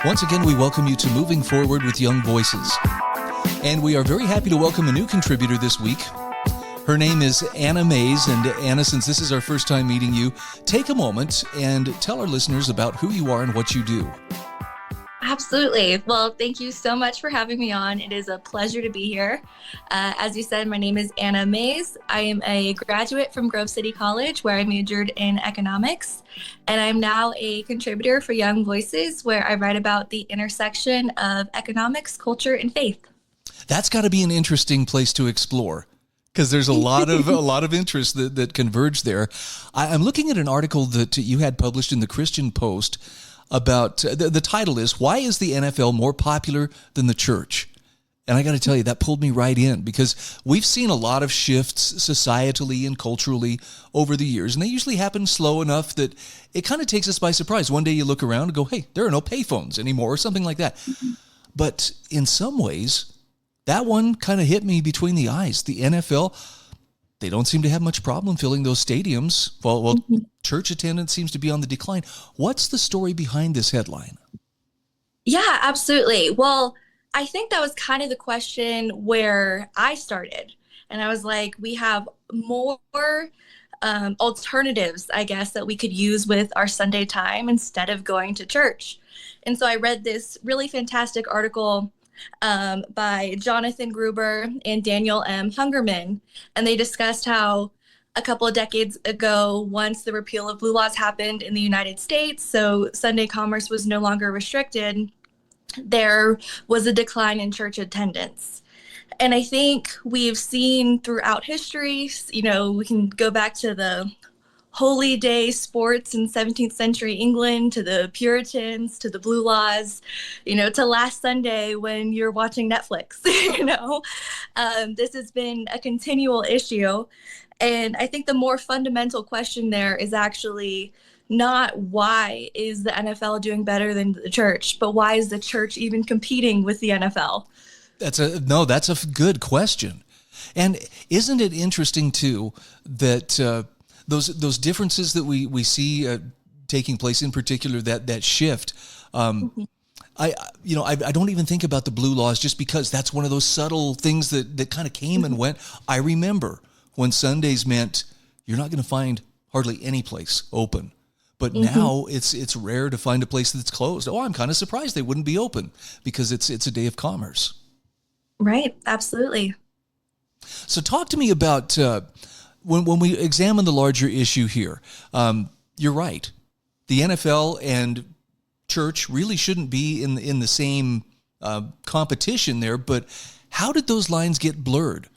Once again, we welcome you to Moving Forward with Young Voices. And we are very happy to welcome a new contributor this week. Her name is Anna Mays. And Anna, since this is our first time meeting you, take a moment and tell our listeners about who you are and what you do. Absolutely. Well, thank you so much for having me on. It is a pleasure to be here. As you said, my name is Anna Mays. I am a graduate from Grove City College, where I majored in economics. And I'm now a contributor for Young Voices, where I write about the intersection of economics, culture, and faith. That's got to be an interesting place to explore, because there's a lot of interests that converge there. I'm looking at an article that you had published in the Christian Post about, the title is, "Why is the NFL more popular than the church?" And I got to tell you, that pulled me right in, because we've seen a lot of shifts societally and culturally over the years, and they usually happen slow enough that it kind of takes us by surprise. One day you look around and go, hey, there are no payphones anymore, or something like that. But in some ways, that one kind of hit me between the eyes. The NFL, they don't seem to have much problem filling those stadiums. Well, church attendance seems to be on the decline. What's the story behind this headline? Yeah, absolutely. Well, I think that was kind of the question where I started. And I was like, we have more alternatives, I guess, that we could use with our Sunday time instead of going to church. And so I read this really fantastic article by Jonathan Gruber and Daniel M. Hungerman, and they discussed how a couple of decades ago, once the repeal of blue laws happened in the United States, so Sunday commerce was no longer restricted, there was a decline in church attendance. And I think we've seen throughout history, we can go back to the holy day sports in 17th century England, to the Puritans, to the blue laws, to last Sunday when you're watching Netflix. This has been a continual issue. And I think the more fundamental question there is actually not why is the NFL doing better than the church, but why is the church even competing with the NFL? That's a good question. And isn't it interesting too that those differences that we see taking place, in particular that shift. I don't even think about the blue laws, just because that's one of those subtle things that kind of came and went. I remember when Sundays meant you're not going to find hardly any place open, but now it's rare to find a place that's closed. Oh, I'm kind of surprised they wouldn't be open, because it's a day of commerce. Right. Absolutely. So talk to me about when we examine the larger issue here. You're right. The NFL and church really shouldn't be in the same competition there, but how did those lines get blurred?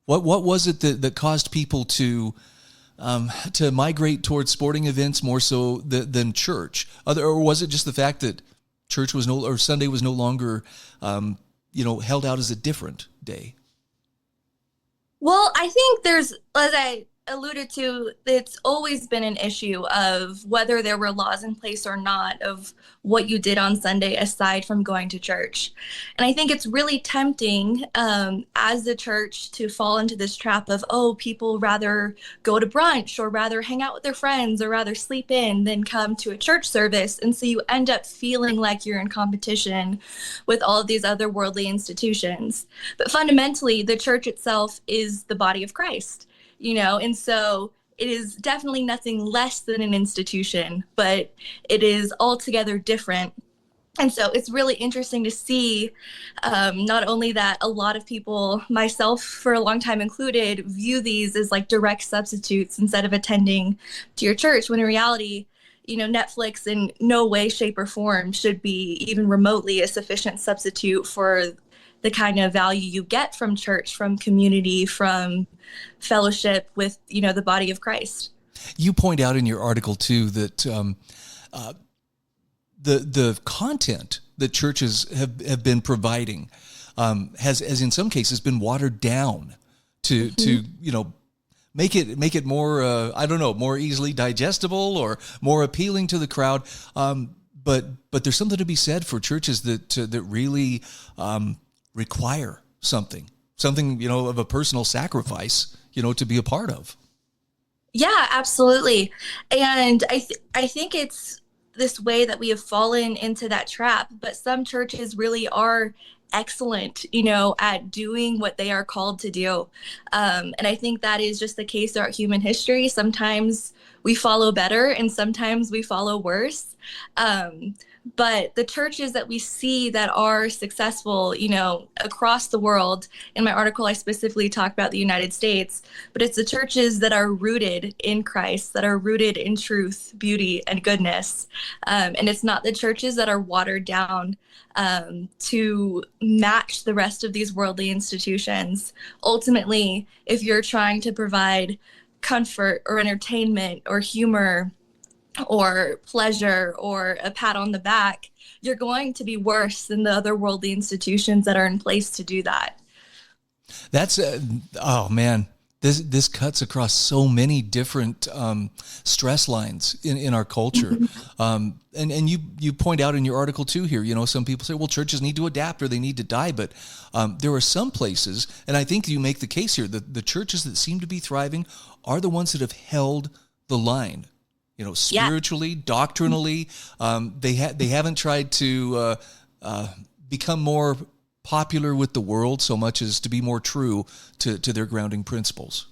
What was it that caused people to migrate towards sporting events more so than church? Or was it just the fact that Sunday was no longer held out as a different day? Well, I think there's, as I alluded to, it's always been an issue of whether there were laws in place or not of what you did on Sunday aside from going to church. And I think it's really tempting as the church to fall into this trap of, people rather go to brunch or rather hang out with their friends or rather sleep in than come to a church service. And so you end up feeling like you're in competition with all of these other worldly institutions. But fundamentally, the church itself is the body of Christ. And so it is definitely nothing less than an institution, but it is altogether different. And so it's really interesting to see not only that a lot of people, myself for a long time included, view these as like direct substitutes instead of attending to your church, when in reality, Netflix in no way, shape, or form should be even remotely a sufficient substitute for the kind of value you get from church, from community, from fellowship with, the body of Christ. You point out in your article too that the content that churches have been providing has in some cases been watered down to make it more more easily digestible or more appealing to the crowd. But there's something to be said for churches that really require something of a personal sacrifice to be a part of. Yeah, absolutely. And I think it's this way that we have fallen into that trap. But some churches really are excellent, at doing what they are called to do. And I think that is just the case throughout human history. Sometimes we follow better and sometimes we follow worse. But the churches that we see that are successful, across the world, in my article, I specifically talk about the United States, but it's the churches that are rooted in Christ, that are rooted in truth, beauty, and goodness. And it's not the churches that are watered down to match the rest of these worldly institutions. Ultimately, if you're trying to provide comfort or entertainment or humor or pleasure or a pat on the back, you're going to be worse than the other worldly institutions that are in place to do that. That's oh man, this cuts across so many different stress lines in our culture. And you point out in your article too here, some people say, well, churches need to adapt or they need to die, but there are some places, and I think you make the case here, that the churches that seem to be thriving are the ones that have held the line. Spiritually, doctrinally, they haven't tried to become more popular with the world so much as to be more true to their grounding principles.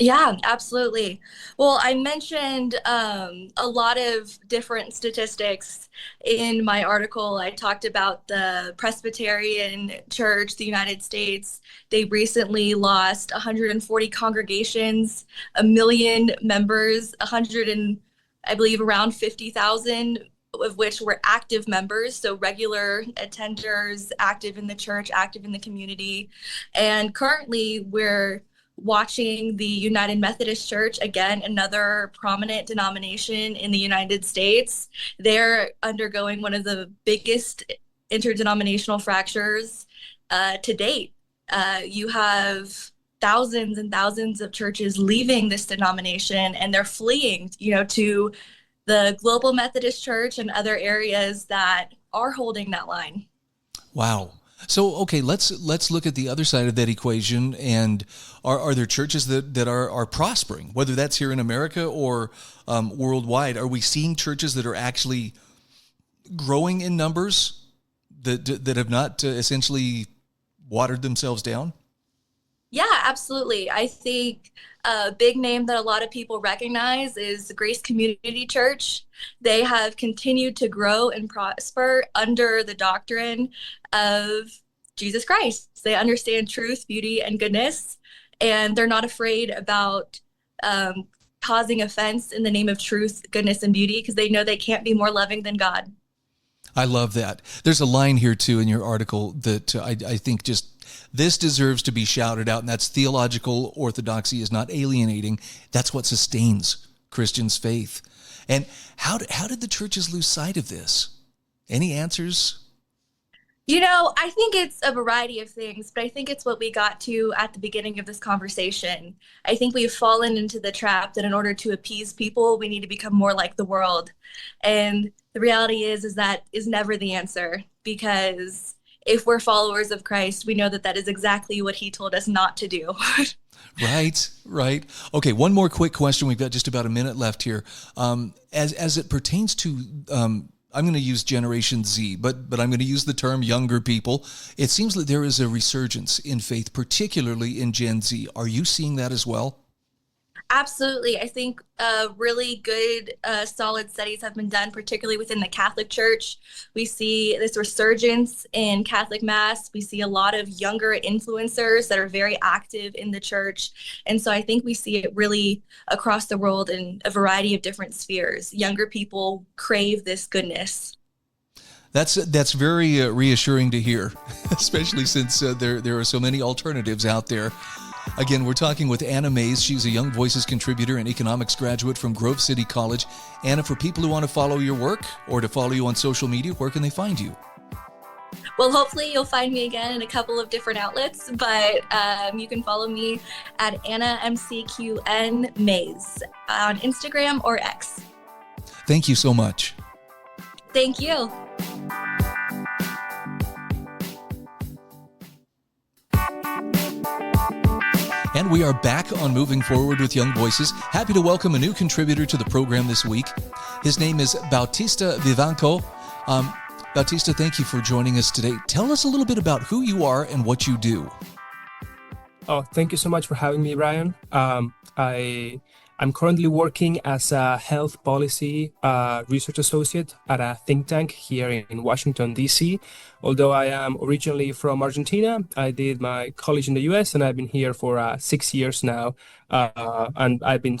Yeah, absolutely. Well, I mentioned a lot of different statistics in my article. I talked about the Presbyterian Church, the United States. They recently lost 140 congregations, 1 million members, I believe around 50,000 of which were active members, so regular attenders, active in the church, active in the community. And currently we're watching the United Methodist Church, again, another prominent denomination in the United States. They're undergoing one of the biggest interdenominational fractures to date. You have thousands and thousands of churches leaving this denomination, and they're fleeing, to the Global Methodist Church and other areas that are holding that line. Wow. So, okay, let's look at the other side of that equation. And are there churches that are prospering, whether that's here in America or worldwide? Are we seeing churches that are actually growing in numbers that have not essentially watered themselves down? Yeah, absolutely. I think a big name that a lot of people recognize is the Grace Community Church. They have continued to grow and prosper under the doctrine of Jesus Christ. They understand truth, beauty, and goodness, and they're not afraid about causing offense in the name of truth, goodness, and beauty, because they know they can't be more loving than God. I love that. There's a line here, too, in your article that I think just this deserves to be shouted out, and that's theological orthodoxy is not alienating. That's what sustains Christians' faith. And how did the churches lose sight of this? Any answers? I think it's a variety of things, but I think it's what we got to at the beginning of this conversation. I think we've fallen into the trap that in order to appease people, we need to become more like the world. And the reality is that is never the answer, because if we're followers of Christ, we know that is exactly what he told us not to do. Right. Okay, one more quick question. We've got just about a minute left here. As it pertains to, I'm going to use Generation Z, but I'm going to use the term younger people. It seems that there is a resurgence in faith, particularly in Gen Z. Are you seeing that as well? Absolutely. I think really good, solid studies have been done, particularly within the Catholic Church. We see this resurgence in Catholic Mass. We see a lot of younger influencers that are very active in the church. And so I think we see it really across the world in a variety of different spheres. Younger people crave this goodness. That's very reassuring to hear, especially since there are so many alternatives out there. Again, we're talking with Anna Mays. She's a Young Voices contributor and economics graduate from Grove City College. Anna, for people who want to follow your work or to follow you on social media, where can they find you? Well, hopefully you'll find me again in a couple of different outlets, but you can follow me at Anna MCQN Mays on Instagram or X. Thank you so much. Thank you. And we are back on Moving Forward with Young Voices. Happy to welcome a new contributor to the program this week. His name is Bautista Vivanco. Bautista, thank you for joining us today. Tell us a little bit about who you are and what you do. Oh, thank you so much for having me, Ryan. I'm currently working as a health policy research associate at a think tank here in Washington, D.C. Although I am originally from Argentina, I did my college in the U.S. and I've been here for 6 years now. And I've been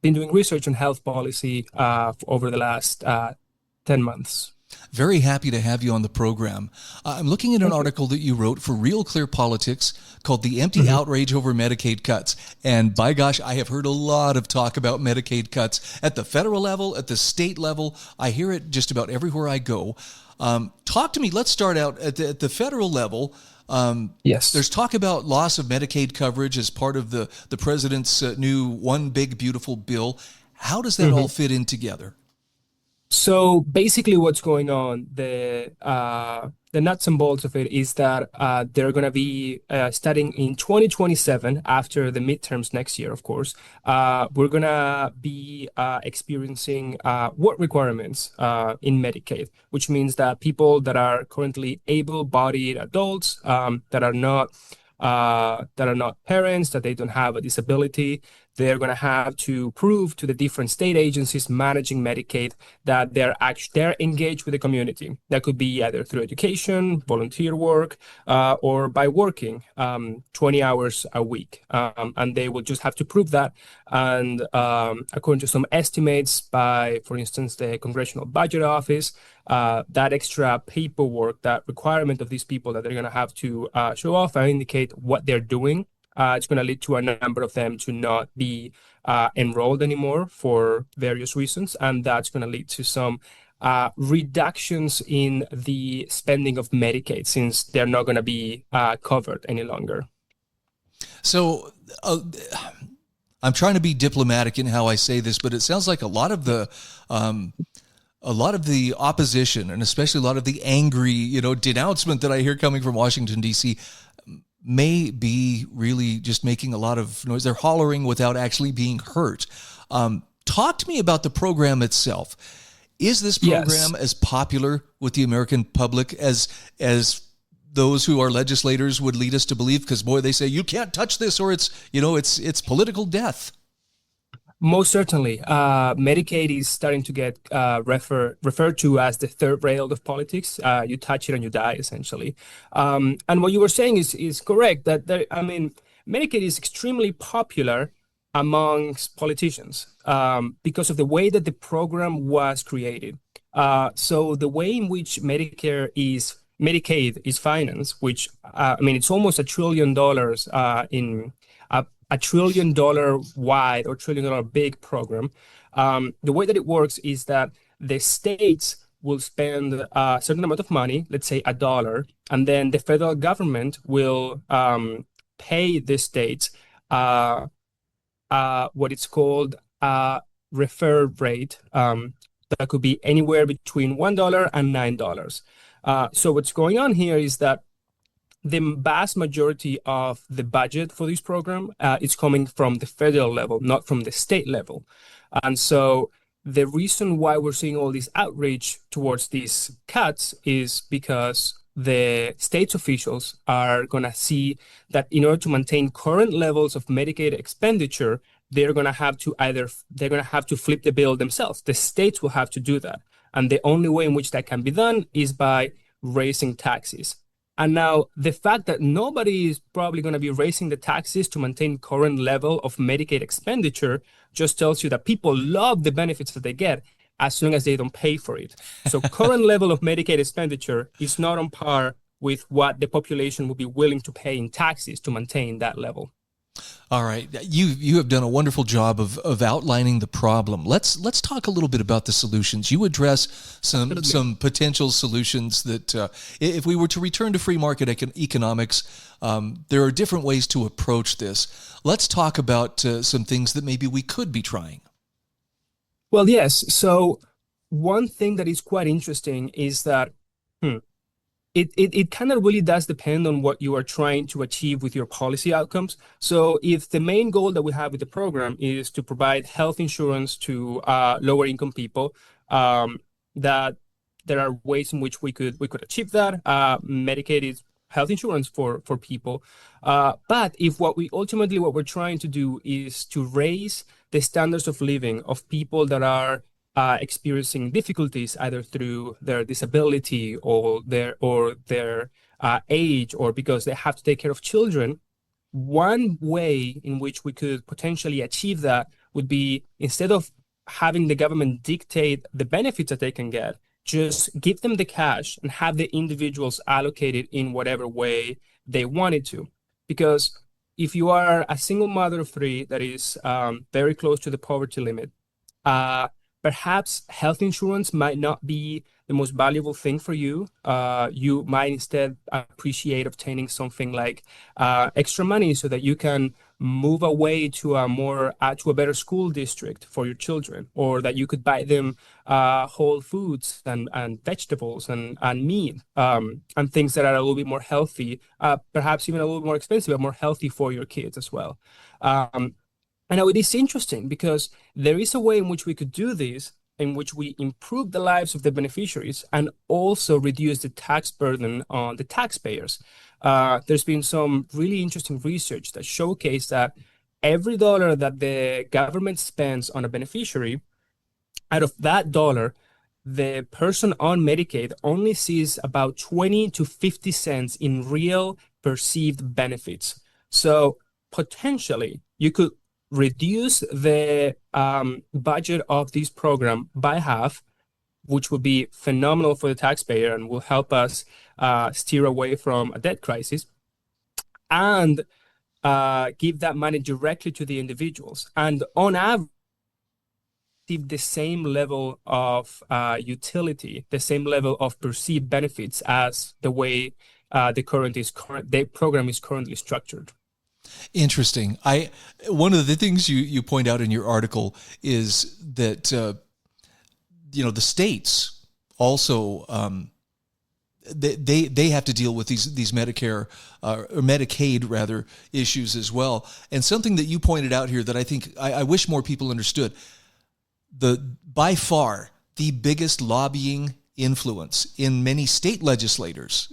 doing research on health policy over the last 10 months. Very happy to have you on the program. I'm looking at an article that you wrote for Real Clear Politics called The Empty Outrage Over Medicaid Cuts. And by gosh, I have heard a lot of talk about Medicaid cuts at the federal level, at the state level. I hear it just about everywhere I go. Talk to me. Let's start out at the federal level. Yes. There's talk about loss of Medicaid coverage as part of the president's new One Big Beautiful Bill. How does that all fit in together? So basically what's going on, the nuts and bolts of it is that they're going to be starting in 2027, after the midterms next year, of course. We're going to be experiencing work requirements in Medicaid, which means that people that are currently able-bodied adults that are not parents, that they don't have a disability, they're going to have to prove to the different state agencies managing Medicaid that they're engaged with the community. That could be either through education, volunteer work, or by working 20 hours a week. And they will just have to prove that. And according to some estimates by, for instance, the Congressional Budget Office, that extra paperwork, that requirement of these people that they're going to have to show off and indicate what they're doing, it's going to lead to a number of them to not be enrolled anymore for various reasons. And that's going to lead to some reductions in the spending of Medicaid, since they're not going to be covered any longer. So I'm trying to be diplomatic in how I say this, but it sounds like a lot of the opposition, and especially a lot of the angry, denouncement that I hear coming from Washington, D.C., may be really just making a lot of noise. They're hollering without actually being hurt. Talk to me about the program itself. Is this program as popular with the American public as those who are legislators would lead us to believe? Because boy, they say you can't touch this, or it's political death. Most certainly. Medicaid is starting to get referred to as the third rail of politics. You touch it and you die, essentially. And what you were saying is correct, that Medicaid is extremely popular amongst politicians because of the way that the program was created. So the way in which Medicaid is financed, which it's almost $1 trillion in $1 trillion wide or $1 trillion big program. The way that it works is that the states will spend a certain amount of money, let's say $1, and then the federal government will pay the states what it's called a refer rate that could be anywhere between $1 and $9. So what's going on here is that the vast majority of the budget for this program is coming from the federal level, not from the state level. And so the reason why we're seeing all this outrage towards these cuts is because the state's officials are going to see that in order to maintain current levels of Medicaid expenditure, they're going to have to flip the bill themselves. The states will have to do that. And the only way in which that can be done is by raising taxes. And now the fact that nobody is probably going to be raising the taxes to maintain current level of Medicaid expenditure just tells you that people love the benefits that they get as long as they don't pay for it. So current level of Medicaid expenditure is not on par with what the population would be willing to pay in taxes to maintain that level. All right. You have done a wonderful job of outlining the problem. Let's talk a little bit about the solutions. You address some potential solutions that if we were to return to free market economics, there are different ways to approach this. Let's talk about some things that maybe we could be trying. Well, yes. So one thing that is quite interesting is that It kind of really does depend on what you are trying to achieve with your policy outcomes. So if the main goal that we have with the program is to provide health insurance to lower income people, that there are ways in which we could achieve that. Medicaid is health insurance for people. But if what we're trying to do is to raise the standards of living of people that are experiencing difficulties either through their disability or their age, or because they have to take care of children, one way in which we could potentially achieve that would be, instead of having the government dictate the benefits that they can get, just give them the cash and have the individuals allocated in whatever way they wanted to. Because if you are a single mother of three that is very close to the poverty limit, perhaps health insurance might not be the most valuable thing for you. You might instead appreciate obtaining something like extra money so that you can move away to a better school district for your children, or that you could buy them whole foods and vegetables and meat, and things that are a little bit more healthy, perhaps even a little more expensive, but more healthy for your kids as well. And now it is interesting because there is a way in which we could do this, in which we improve the lives of the beneficiaries and also reduce the tax burden on the taxpayers. There's been some really interesting research that showcase that every dollar that the government spends on a beneficiary, out of that dollar, the person on Medicaid only sees about 20 to 50 cents in real perceived benefits. So potentially you could reduce the budget of this program by half, which would be phenomenal for the taxpayer and will help us steer away from a debt crisis, and give that money directly to the individuals. And on average, the same level of utility, the same level of perceived benefits as the way the program is currently structured. Interesting. One of the things you point out in your article is that the states also they have to deal with these Medicare or Medicaid rather issues as well. And something that you pointed out here that I think I wish more people understood: by far the biggest lobbying influence in many state legislatures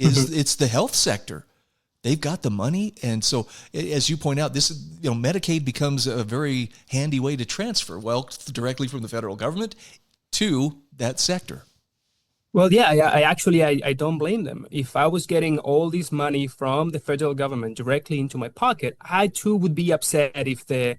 it's the health sector. They've got the money, and so as you point out, this Medicaid becomes a very handy way to transfer wealth directly from the federal government to that sector. Well, yeah, I don't blame them. If I was getting all this money from the federal government directly into my pocket, I too would be upset if the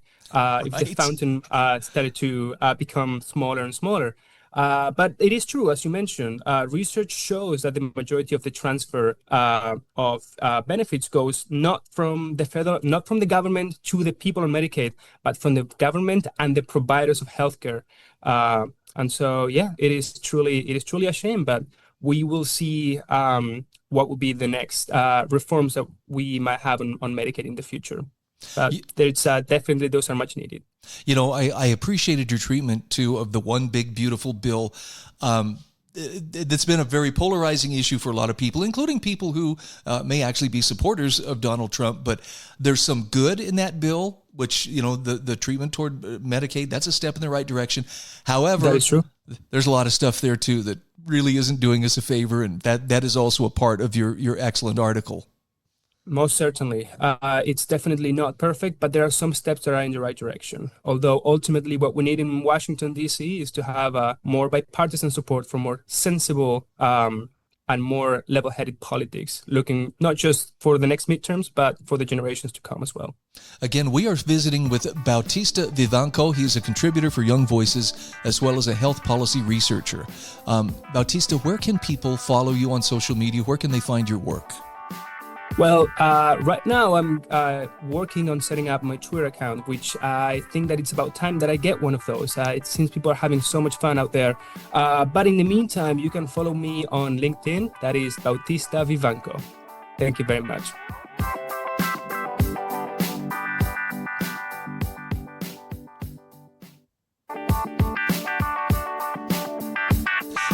fountain started to become smaller and smaller. But it is true, as you mentioned, research shows that the majority of the transfer of benefits goes not from the government to the people on Medicaid, but from the government and the providers of healthcare. And so, yeah, it is truly a shame. But we will see what will be the next reforms that we might have on Medicaid in the future. There's definitely those are much needed. I appreciated your treatment too of the one big beautiful bill. That's been a very polarizing issue for a lot of people, including people who may actually be supporters of Donald Trump. But there's some good in that bill, which the treatment toward Medicaid, that's a step in the right direction. However, that is true. There's a lot of stuff there too that really isn't doing us a favor, and that is also a part of your excellent article. Most certainly. It's definitely not perfect, but there are some steps that are in the right direction. Although ultimately what we need in Washington, D.C. is to have more bipartisan support for more sensible and more level-headed politics, looking not just for the next midterms, but for the generations to come as well. Again, we are visiting with Bautista Vivanco. He is a contributor for Young Voices, as well as a health policy researcher. Bautista, where can people follow you on social media? Where can they find your work? Well, right now I'm working on setting up my Twitter account, which I think that it's about time that I get one of those. It seems people are having so much fun out there. But in the meantime, you can follow me on LinkedIn. That is Bautista Vivanco. Thank you very much.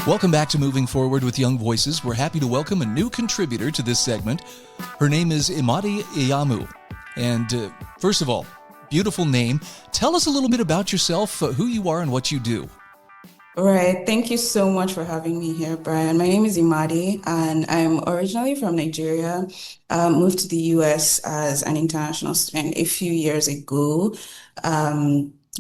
Welcome back to Moving Forward with Young Voices. We're happy to welcome a new contributor to this segment. Her name is Imade Iyamu. And first of all, beautiful name. Tell us a little bit about yourself, who you are and what you do. All right. Thank you so much for having me here, Brian. My name is Imade, and I'm originally from Nigeria. Moved to the US as an international student a few years ago.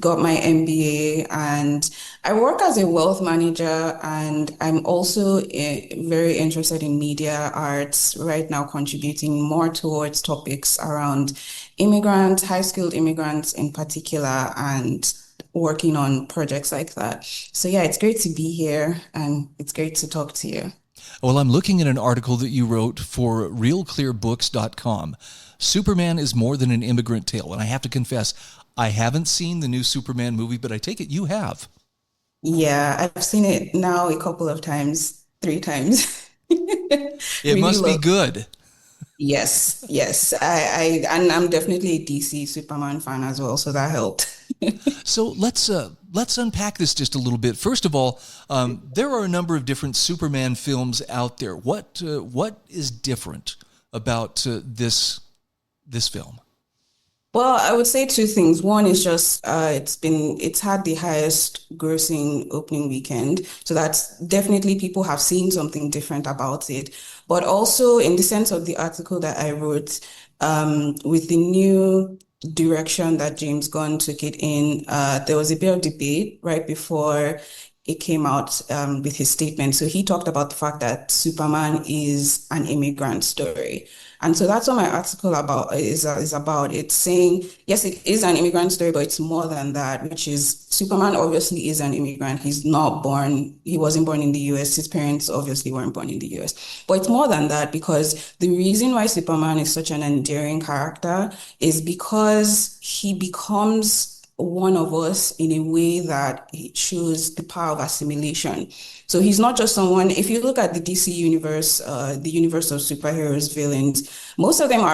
Got my MBA, and I work as a wealth manager, and I'm also very interested in media arts right now, contributing more towards topics around immigrants, high-skilled immigrants in particular, and working on projects like that. So yeah, it's great to be here, and it's great to talk to you. Well, I'm looking at an article that you wrote for realclearbooks.com. Superman is more than an immigrant tale. And I have to confess, I haven't seen the new Superman movie, but I take it you have. Yeah, I've seen it now a couple of times, 3 times. It Really must be love. good. Yes, yes. And I'm definitely a DC Superman fan as well, so that helped. So let's unpack this just a little bit. First of all, there are a number of different Superman films out there. What is different about this film? Well, I would say 2 things. One is just it's had the highest grossing opening weekend. So that's definitely people have seen something different about it. But also in the sense of the article that I wrote, with the new direction that James Gunn took it in, there was a bit of debate right before it came out with his statement. So he talked about the fact that Superman is an immigrant story. And so that's what my article is about. It's saying, yes, it is an immigrant story, but it's more than that, which is Superman obviously is an immigrant. He wasn't born in the US. His parents obviously weren't born in the US. But it's more than that, because the reason why Superman is such an endearing character is because he becomes one of us in a way that it shows the power of assimilation. So he's not just someone, if you look at the DC universe, the universe of superheroes, villains, most of them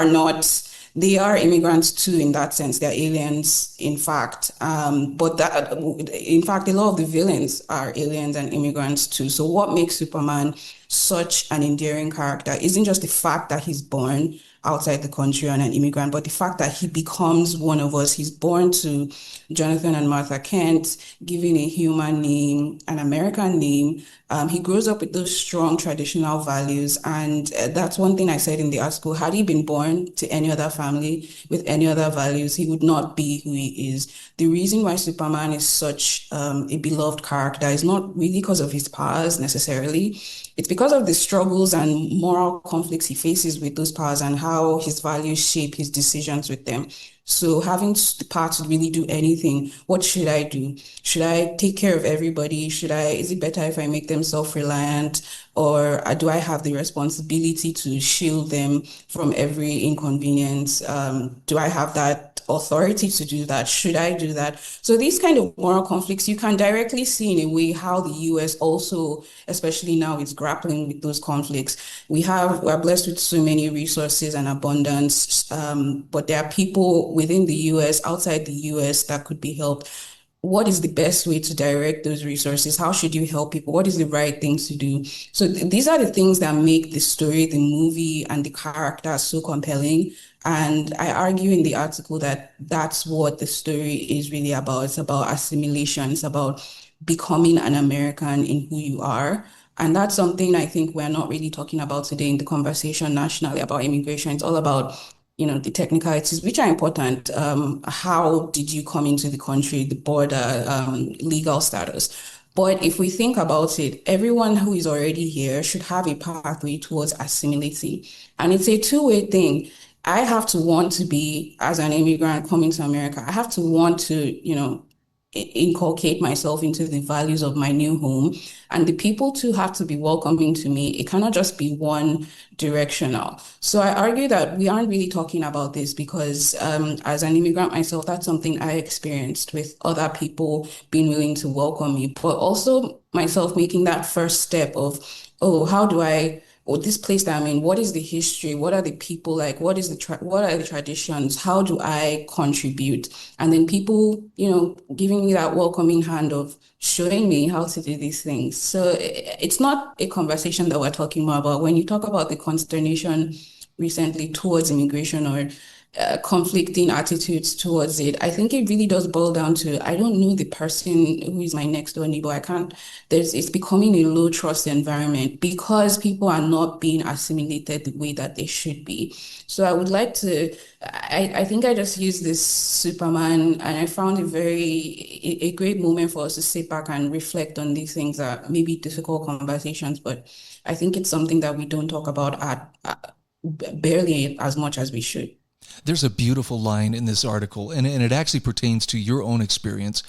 they are immigrants too in that sense. They're aliens, in fact. In fact, a lot of the villains are aliens and immigrants too. So what makes Superman such an endearing character isn't just the fact that he's born outside the country and an immigrant, but the fact that he becomes one of us. He's born to Jonathan and Martha Kent, given a human name, an American name. He grows up with those strong traditional values. And that's one thing I said in the article. Had he been born to any other family with any other values, he would not be who he is. The reason why Superman is such a beloved character is not really because of his powers necessarily. It's because of the struggles and moral conflicts he faces with those powers and how his values shape his decisions with them. So having the power to really do anything, what should I do? Should I take care of everybody? Is it better if I make them self-reliant? Or do I have the responsibility to shield them from every inconvenience? Do I have that authority to do that? Should I do that? So these kind of moral conflicts, you can directly see in a way how the US also, especially now, is grappling with those conflicts. We're blessed with so many resources and abundance, but there are people within the US, outside the US, that could be helped. What is the best way to direct those resources? How should you help people? What is the right thing to do? So these are the things that make the story, the movie, and the character so compelling. And I argue in the article that that's what the story is really about. It's about assimilation. It's about becoming an American in who you are. And that's something I think we're not really talking about today in the conversation nationally about immigration. It's all about the technicalities, which are important. How did you come into the country, the border, legal status? But if we think about it, everyone who is already here should have a pathway towards assimilating. And it's a two-way thing. I have to want to be, as an immigrant coming to America, I have to want to, inculcate myself into the values of my new home. And the people too have to be welcoming to me. It cannot just be one directional. So I argue that we aren't really talking about this because as an immigrant myself, that's something I experienced with other people being willing to welcome me, but also myself making that first step of, oh, how do I or this place that I'm in, what is the history? What are the people like? What is what are the traditions? How do I contribute? And then people, giving me that welcoming hand of showing me how to do these things. So it's not a conversation that we're talking more about. When you talk about the consternation recently towards immigration or conflicting attitudes towards it, I think it really does boil down to, I don't know the person who is my next door neighbor. It's becoming a low trust environment because people are not being assimilated the way that they should be. So I would like to, I think I just used this Superman, and I found a great moment for us to sit back and reflect on these things that may be difficult conversations, but I think it's something that we don't talk about barely as much as we should. There's a beautiful line in this article, and it actually pertains to your own experience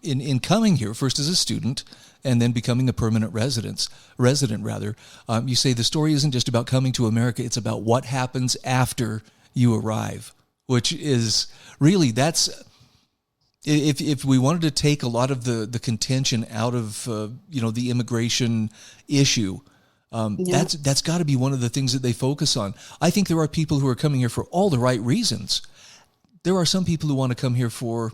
in coming here, first as a student and then becoming a permanent resident. You say the story isn't just about coming to America, it's about what happens after you arrive, which is really, that's, if we wanted to take a lot of the contention out of, the immigration issue, that's got to be one of the things that they focus on. I think there are people who are coming here for all the right reasons. There are some people who want to come here for,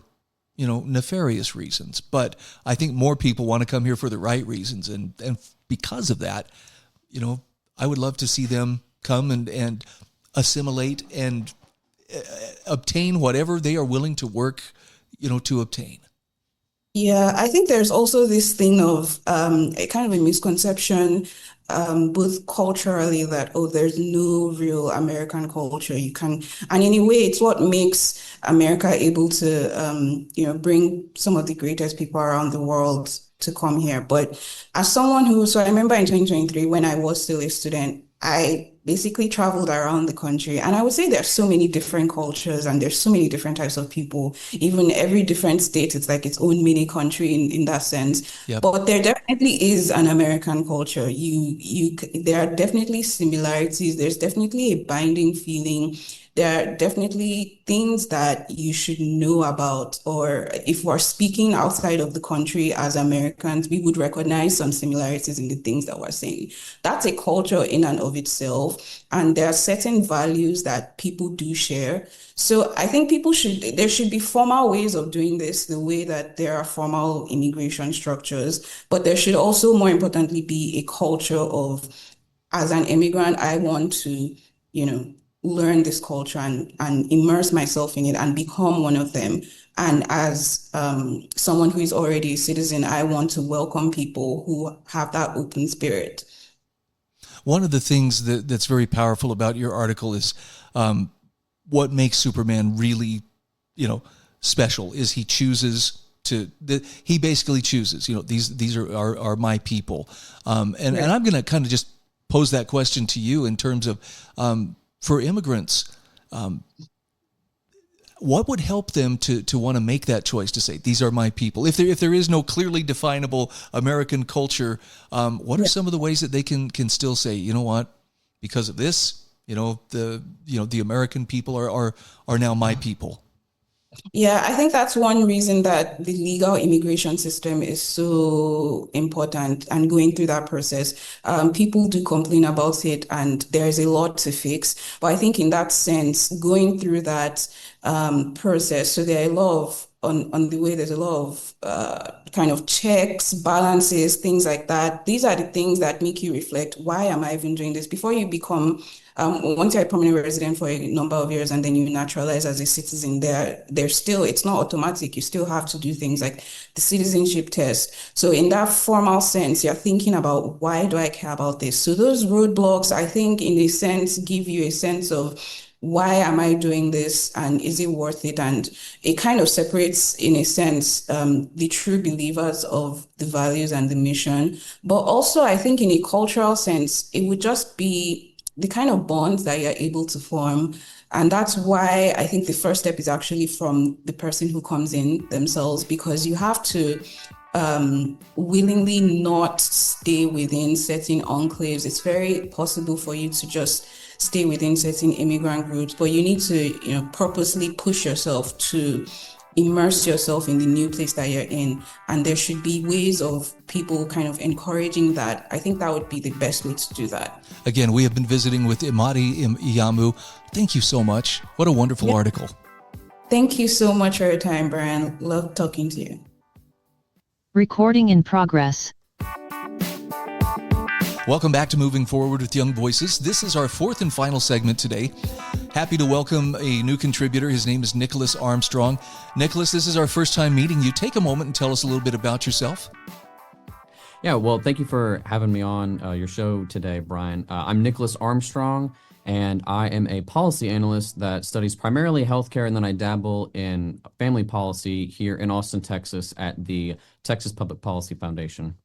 nefarious reasons, but I think more people want to come here for the right reasons. And because of that, I would love to see them come and assimilate and obtain whatever they are willing to work, to obtain. Yeah, I think there's also this thing of a kind of a misconception, both culturally, that, there's no real American culture. And in a way, it's what makes America able to, bring some of the greatest people around the world to come here. But as someone so I remember in 2023, when I was still a student, I basically traveled around the country, and I would say there's so many different cultures and there's so many different types of people. Even every different state, it's like its own mini country in that sense. Yep. But there definitely is an American culture. There are definitely similarities. There's definitely a binding feeling. There are definitely things that you should know about, or if we're speaking outside of the country as Americans, we would recognize some similarities in the things that we're saying. That's a culture in and of itself. And there are certain values that people do share. So I think there should be formal ways of doing this, the way that there are formal immigration structures, but there should also, more importantly, be a culture of, as an immigrant, I want to, learn this culture and immerse myself in it and become one of them. And as someone who is already a citizen, I want to welcome people who have that open spirit. One of the things that's very powerful about your article is what makes Superman really, special is he chooses he basically chooses, these are my people. And I'm going to kind of just pose that question to you in terms of, for immigrants, what would help them to want to make that choice to say, these are my people? If there is no clearly definable American culture, what are some of the ways that they can still say, you know what, because of this, the American people are now my people? Yeah, I think that's one reason that the legal immigration system is so important, and going through that process. People do complain about it and there's a lot to fix. But I think in that sense, going through that process, so there are a lot of, on the way, there's a lot of kind of checks, balances, things like that. These are the things that make you reflect, why am I even doing this? Before you become once you're a permanent resident for a number of years and then you naturalize as a citizen, there's still, it's not automatic. You still have to do things like the citizenship test. So in that formal sense, you're thinking about, why do I care about this? So those roadblocks, I think, in a sense, give you a sense of, why am I doing this, and is it worth it? And it kind of separates, in a sense, the true believers of the values and the mission. But also, I think in a cultural sense, it would just be the kind of bonds that you're able to form. And that's why I think the first step is actually from the person who comes in themselves, because you have to willingly not stay within certain enclaves. It's very possible for you to just stay within certain immigrant groups, but you need to, purposely push yourself to immerse yourself in the new place that you're in. And there should be ways of people kind of encouraging that. I think that would be the best way to do that. Again, we have been visiting with Imade Iyamu. Thank you so much. What a wonderful article. Thank you so much for your time, Brian. Love talking to you. Recording in progress. Welcome back to Moving Forward with Young Voices. This is our fourth and final segment today. Happy to welcome a new contributor. His name is Nicholas Armstrong. Nicholas, this is our first time meeting you. Take a moment and tell us a little bit about yourself. Yeah, well, thank you for having me on your show today, Brian. I'm Nicholas Armstrong, and I am a policy analyst that studies primarily healthcare, and then I dabble in family policy here in Austin, Texas at the Texas Public Policy Foundation.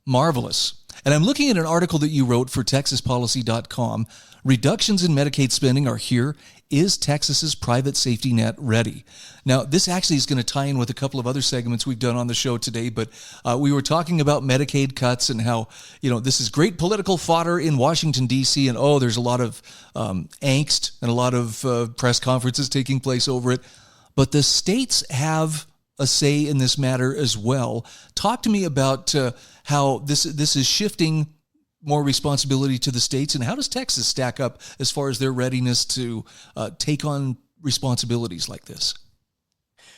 Marvelous. And I'm looking at an article that you wrote for TexasPolicy.com. Reductions in Medicaid spending are here. Is Texas's private safety net ready? Now, this actually is going to tie in with a couple of other segments we've done on the show today, but we were talking about Medicaid cuts and how, this is great political fodder in Washington, D.C., and there's a lot of angst and a lot of press conferences taking place over it. But the states have a say in this matter as well. Talk to me about how this is shifting more responsibility to the states, and how does Texas stack up as far as their readiness to take on responsibilities like this?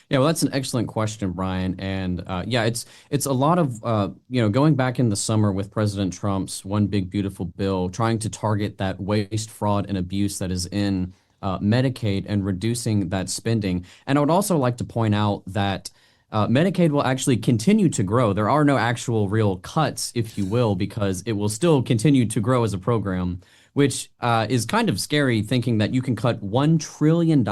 Yeah, well, that's an excellent question, Brian. And it's a lot of, going back in the summer with President Trump's One Big Beautiful Bill, trying to target that waste, fraud, and abuse that is in Medicaid and reducing that spending. And I would also like to point out that Medicaid will actually continue to grow. There are no actual real cuts, if you will, because it will still continue to grow as a program, which is kind of scary, thinking that you can cut $1 trillion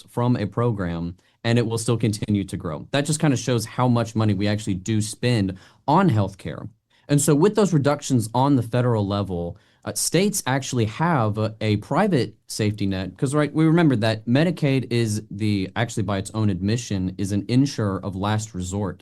from a program and it will still continue to grow. That just kind of shows how much money we actually do spend on healthcare. And so with those reductions on the federal level, states actually have a private safety net, because we remember that Medicaid is actually by its own admission, is an insurer of last resort.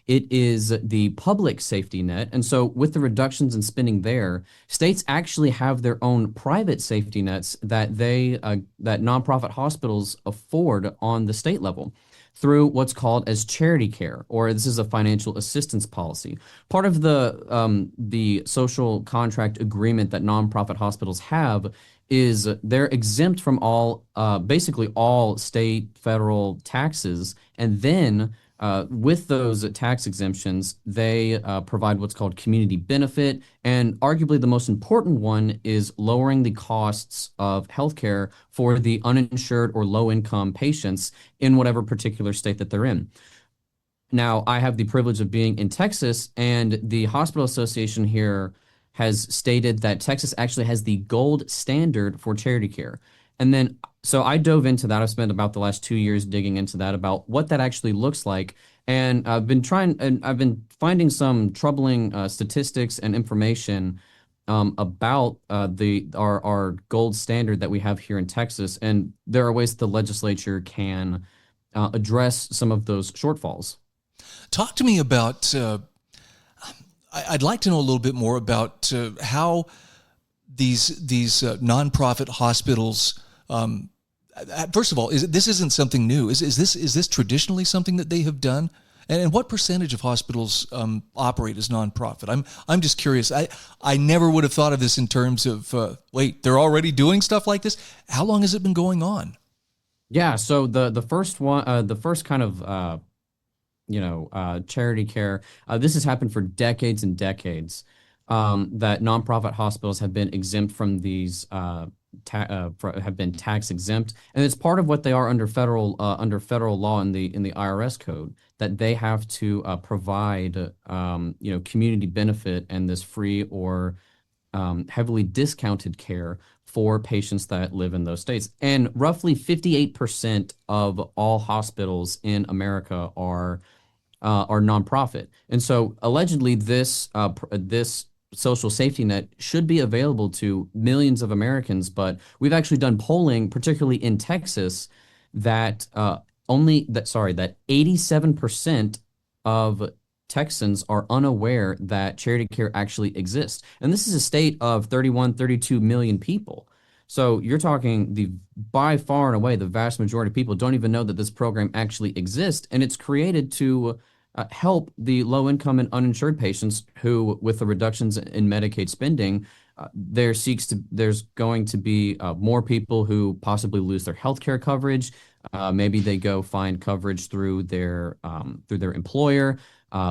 It is the public safety net. And so with the reductions in spending there, states actually have their own private safety nets that that nonprofit hospitals afford on the state level through what's called as charity care, or this is a financial assistance policy. Part of the social contract agreement that nonprofit hospitals have is they're exempt from basically all state, federal taxes, and then with those tax exemptions, they provide what's called community benefit, and arguably the most important one is lowering the costs of healthcare for the uninsured or low-income patients in whatever particular state that they're in. Now, I have the privilege of being in Texas, and the Hospital Association here has stated that Texas actually has the gold standard for charity care. And then so I dove into that. I've spent about the last 2 years digging into that, about what that actually looks like. And I've been finding some troubling statistics and information about our gold standard that we have here in Texas. And there are ways the legislature can address some of those shortfalls. Talk to me about, I'd like to know a little bit more about how these nonprofit hospitals, first of all, this isn't something new. Is this traditionally something that they have done? And what percentage of hospitals operate as nonprofit? I'm just curious. I never would have thought of this in terms of they're already doing stuff like this. How long has it been going on? Yeah, so the first one, the first kind of charity care, this has happened for decades and decades. That nonprofit hospitals have been exempt from these. Have been tax exempt, and it's part of what they are under federal law in the IRS code, that they have to provide community benefit and this free or heavily discounted care for patients that live in those states. And roughly 58% of all hospitals in America are nonprofit, and so allegedly this social safety net should be available to millions of Americans. But we've actually done polling, particularly in Texas, that 87% of Texans are unaware that charity care actually exists. And this is a state of 32 million people. So you're talking by far and away, the vast majority of people don't even know that this program actually exists. And it's created to help the low income and uninsured patients who, with the reductions in Medicaid spending, there's going to be more people who possibly lose their health care coverage. Maybe they go find coverage through their employer.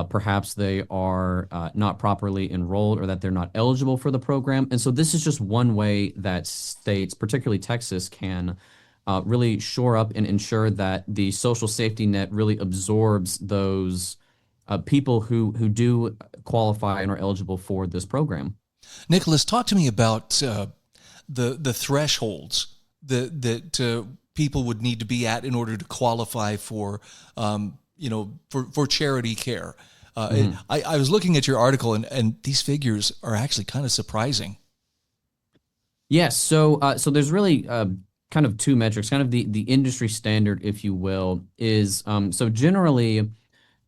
Perhaps they are not properly enrolled, or that they're not eligible for the program. And so this is just one way that states, particularly Texas, can really shore up and ensure that the social safety net really absorbs those people who do qualify and are eligible for this program. Nicholas, talk to me about the thresholds that people would need to be at in order to qualify for for charity care. I was looking at your article, and these figures are actually kind of surprising. Yes. So there's really kind of two metrics. Kind of the industry standard, if you will, is so generally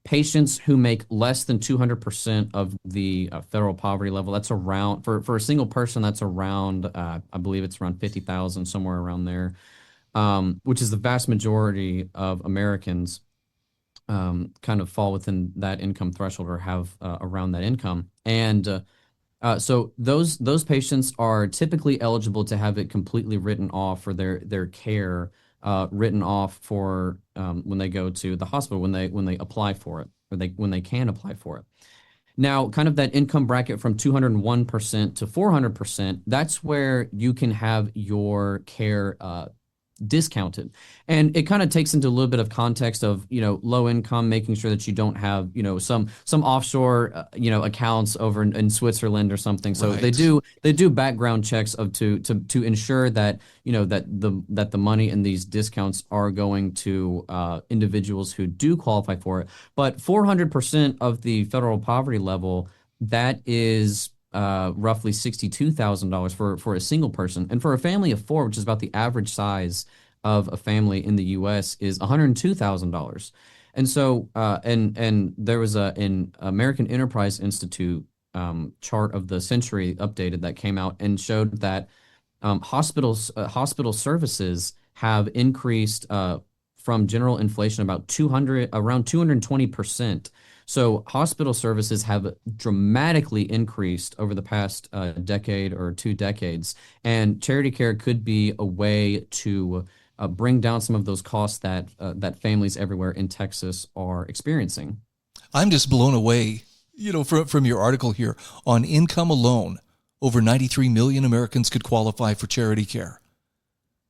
patients who make less than 200% of the federal poverty level. That's around, for a single person, that's around I believe it's around 50,000, somewhere around there, which is the vast majority of Americans. Kind of fall within that income threshold, or have around that income. And so those patients are typically eligible to have it completely written off for their care, written off for when they go to the hospital, when they apply for it, or when they can apply for it. Now, kind of that income bracket from 201% to 400%, that's where you can have your care discounted. And it kind of takes into a little bit of context of, low income, making sure that you don't have, some offshore, accounts over in Switzerland or something. So Right. they do background checks to ensure that, that the money and these discounts are going to individuals who do qualify for it. But 400% of the federal poverty level, that is roughly $62,000 for a single person. And for a family of four, which is about the average size of a family in the U.S., is $102,000. And so, and there was an American Enterprise Institute chart of the century updated that came out and showed that hospital services have increased from general inflation around 220%. So hospital services have dramatically increased over the past decade or 2 decades, and charity care could be a way to bring down some of those costs that families everywhere in Texas are experiencing. I'm just blown away, from your article here. On income alone, over 93 million Americans could qualify for charity care.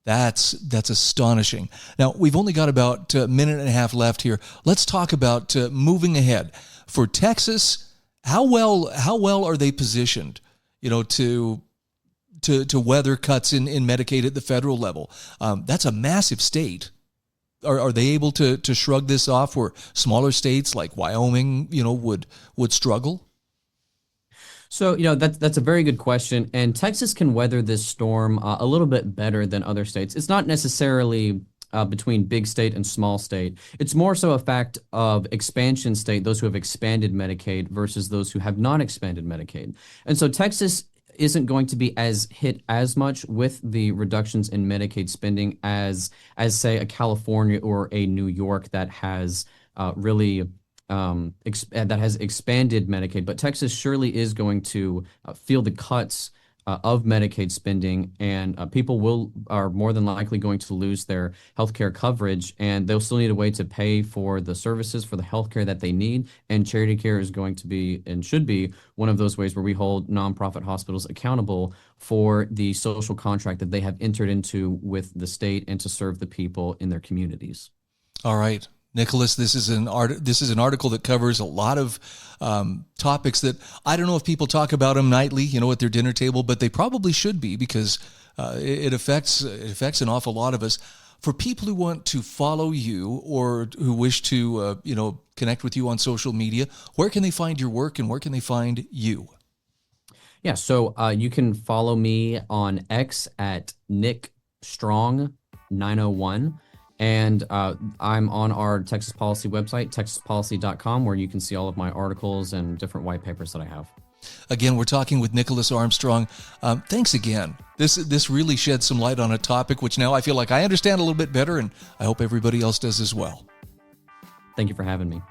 That's astonishing. Now, we've only got about a minute and a half left here. Let's talk about moving ahead. For Texas, how well are they positioned, to weather cuts in Medicaid at the federal level? That's a massive state. Are they able to shrug this off, where smaller states like Wyoming, would struggle? So, that's a very good question. And Texas can weather this storm a little bit better than other states. It's not necessarily between big state and small state. It's more so a fact of expansion state, those who have expanded Medicaid versus those who have not expanded Medicaid. And so Texas isn't going to be as hit as much with the reductions in Medicaid spending as say a California or a New York that has really that has expanded Medicaid. But Texas surely is going to feel the cuts of Medicaid spending, and people are more than likely going to lose their healthcare coverage, and they'll still need a way to pay for the services, for the healthcare that they need. And charity care is going to be, and should be, one of those ways where we hold nonprofit hospitals accountable for the social contract that they have entered into with the state, and to serve the people in their communities. All right. Nicholas, this is an article that covers a lot of topics that I don't know if people talk about them nightly, at their dinner table, but they probably should be, because it affects an awful lot of us. For people who want to follow you, or who wish to connect with you on social media, where can they find your work, and where can they find you? Yeah, so you can follow me on X at NickStrong901. And I'm on our Texas Policy website, texaspolicy.com, where you can see all of my articles and different white papers that I have. Again, we're talking with Nicholas Armstrong. Thanks again. This really sheds some light on a topic which now I feel like I understand a little bit better, and I hope everybody else does as well. Thank you for having me.